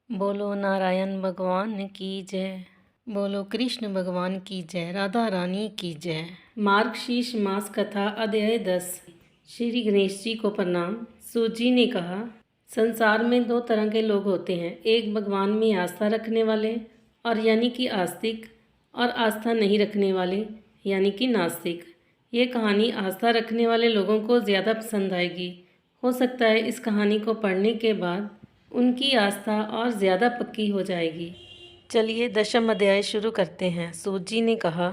बोलो नारायण भगवान की जय। बोलो कृष्ण भगवान की जय। राधा रानी की जय। मार्गशीर्ष मास कथा अध्याय 10। श्री गणेश जी को प्रणाम। सूत जी ने कहा, संसार में दो तरह के लोग होते हैं, एक भगवान में आस्था रखने वाले और यानी कि आस्तिक, और आस्था नहीं रखने वाले यानी कि नास्तिक। ये कहानी आस्था रखने वाले लोगों को ज़्यादा पसंद आएगी। हो सकता है इस कहानी को पढ़ने के बाद उनकी आस्था और ज़्यादा पक्की हो जाएगी। चलिए 10वां अध्याय शुरू करते हैं। सूत जी ने कहा,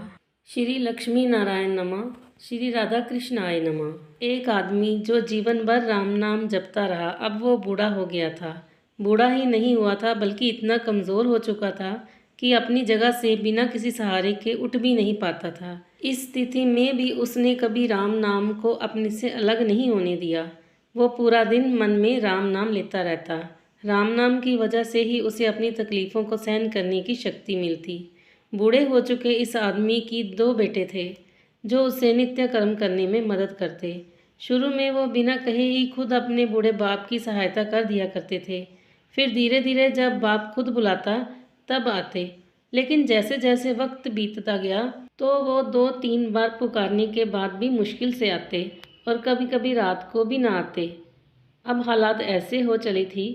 श्री लक्ष्मी नारायण नमः, श्री राधा कृष्ण आय नमः। एक आदमी जो जीवन भर राम नाम जपता रहा, अब वो बूढ़ा हो गया था। बूढ़ा ही नहीं हुआ था बल्कि इतना कमज़ोर हो चुका था कि अपनी जगह से बिना किसी सहारे के उठ भी नहीं पाता था। इस स्थिति में भी उसने कभी राम नाम को अपने से अलग नहीं होने दिया। वो पूरा दिन मन में राम नाम लेता रहता। राम नाम की वजह से ही उसे अपनी तकलीफ़ों को सहन करने की शक्ति मिलती। बूढ़े हो चुके इस आदमी की 2 बेटे थे जो उसे नित्य कर्म करने में मदद करते। शुरू में वो बिना कहे ही खुद अपने बूढ़े बाप की सहायता कर दिया करते थे। फिर धीरे धीरे जब बाप खुद बुलाता तब आते, लेकिन जैसे जैसे वक्त बीतता गया तो वो 2-3 बार पुकारने के बाद भी मुश्किल से आते और कभी कभी रात को भी ना आते। अब हालात ऐसे हो चली थी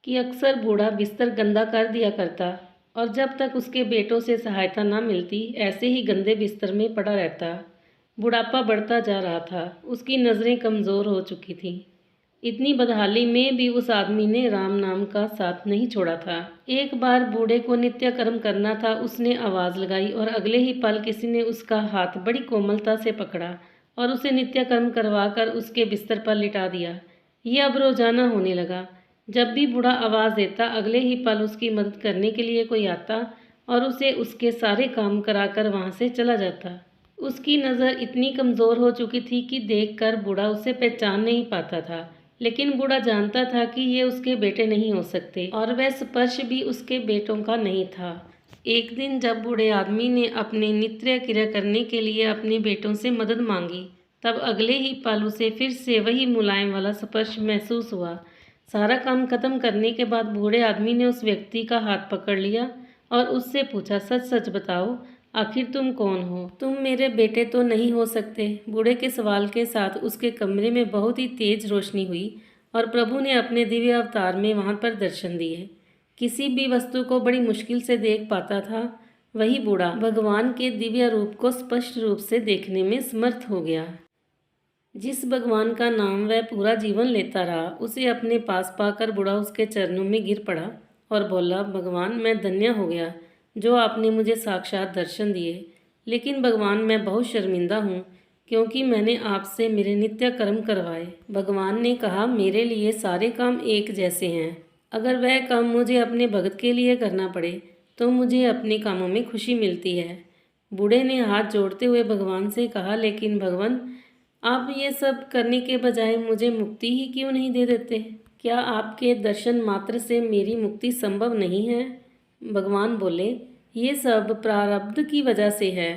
कि अक्सर बूढ़ा बिस्तर गंदा कर दिया करता और जब तक उसके बेटों से सहायता न मिलती ऐसे ही गंदे बिस्तर में पड़ा रहता। बुढ़ापा बढ़ता जा रहा था, उसकी नज़रें कमज़ोर हो चुकी थीं। इतनी बदहाली में भी उस आदमी ने राम नाम का साथ नहीं छोड़ा था। एक बार बूढ़े को नित्य कर्म करना था, उसने आवाज़ लगाई और अगले ही पल किसी ने उसका हाथ बड़ी कोमलता से पकड़ा और उसे नित्य कर्म करवा कर उसके बिस्तर पर लिटा दिया। यह अब रोजाना होने लगा। जब भी बूढ़ा आवाज़ देता अगले ही पल उसकी मदद करने के लिए कोई आता और उसे उसके सारे काम कराकर वहाँ से चला जाता। उसकी नज़र इतनी कमज़ोर हो चुकी थी कि देखकर बूढ़ा उसे पहचान नहीं पाता था, लेकिन बूढ़ा जानता था कि ये उसके बेटे नहीं हो सकते और वह स्पर्श भी उसके बेटों का नहीं था। एक दिन जब बूढ़े आदमी ने अपने नित्य क्रिया करने के लिए अपने बेटों से मदद मांगी, तब अगले ही पल उसे फिर से वही मुलायम वाला स्पर्श महसूस हुआ। सारा काम खत्म करने के बाद बूढ़े आदमी ने उस व्यक्ति का हाथ पकड़ लिया और उससे पूछा, सच सच बताओ, आखिर तुम कौन हो? तुम मेरे बेटे तो नहीं हो सकते। बूढ़े के सवाल के साथ उसके कमरे में बहुत ही तेज रोशनी हुई और प्रभु ने अपने दिव्य अवतार में वहां पर दर्शन दिए। किसी भी वस्तु को बड़ी मुश्किल से देख पाता था, वही बूढ़ा भगवान के दिव्य रूप को स्पष्ट रूप से देखने में समर्थ हो गया। जिस भगवान का नाम वह पूरा जीवन लेता रहा, उसे अपने पास पाकर बूढ़ा उसके चरणों में गिर पड़ा और बोला, भगवान मैं धन्य हो गया जो आपने मुझे साक्षात दर्शन दिए, लेकिन भगवान मैं बहुत शर्मिंदा हूँ क्योंकि मैंने आपसे मेरे नित्य कर्म करवाए। भगवान ने कहा, मेरे लिए सारे काम एक जैसे हैं। अगर वह काम मुझे अपने भगत के लिए करना पड़े तो मुझे अपने कामों में खुशी मिलती है। बूढ़े ने हाथ जोड़ते हुए भगवान से कहा, लेकिन भगवान आप ये सब करने के बजाय मुझे मुक्ति ही क्यों नहीं दे देते? क्या आपके दर्शन मात्र से मेरी मुक्ति संभव नहीं है? भगवान बोले, ये सब प्रारब्ध की वजह से है।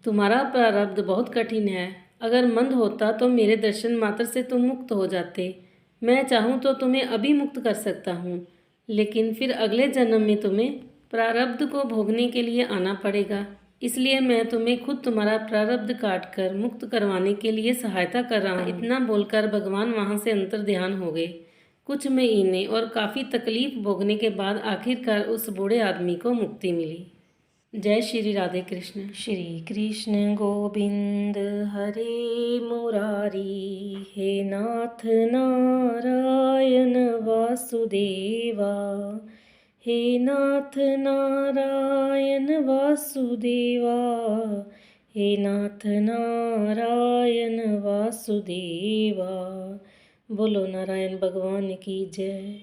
तुम्हारा प्रारब्ध बहुत कठिन है। अगर मंद होता तो मेरे दर्शन मात्र से तुम मुक्त हो जाते। मैं चाहूँ तो तुम्हें अभी मुक्त कर सकता हूँ, लेकिन फिर अगले जन्म में तुम्हें प्रारब्ध को भोगने के लिए आना पड़ेगा। इसलिए मैं तुम्हें खुद तुम्हारा प्रारब्ध काट कर मुक्त करवाने के लिए सहायता कर रहा हूँ। इतना बोलकर भगवान वहाँ से अंतर ध्यान हो गए। कुछ महीने और काफ़ी तकलीफ भोगने के बाद आखिरकार उस बूढ़े आदमी को मुक्ति मिली। जय श्री राधे कृष्ण। श्री कृष्ण गोविंद हरे मुरारी, हे नाथ नारायण वासुदेवा, हे नाथ नारायण वासुदेवा, हे नाथ नारायण वासुदेवा। बोलो नारायण भगवान की जय।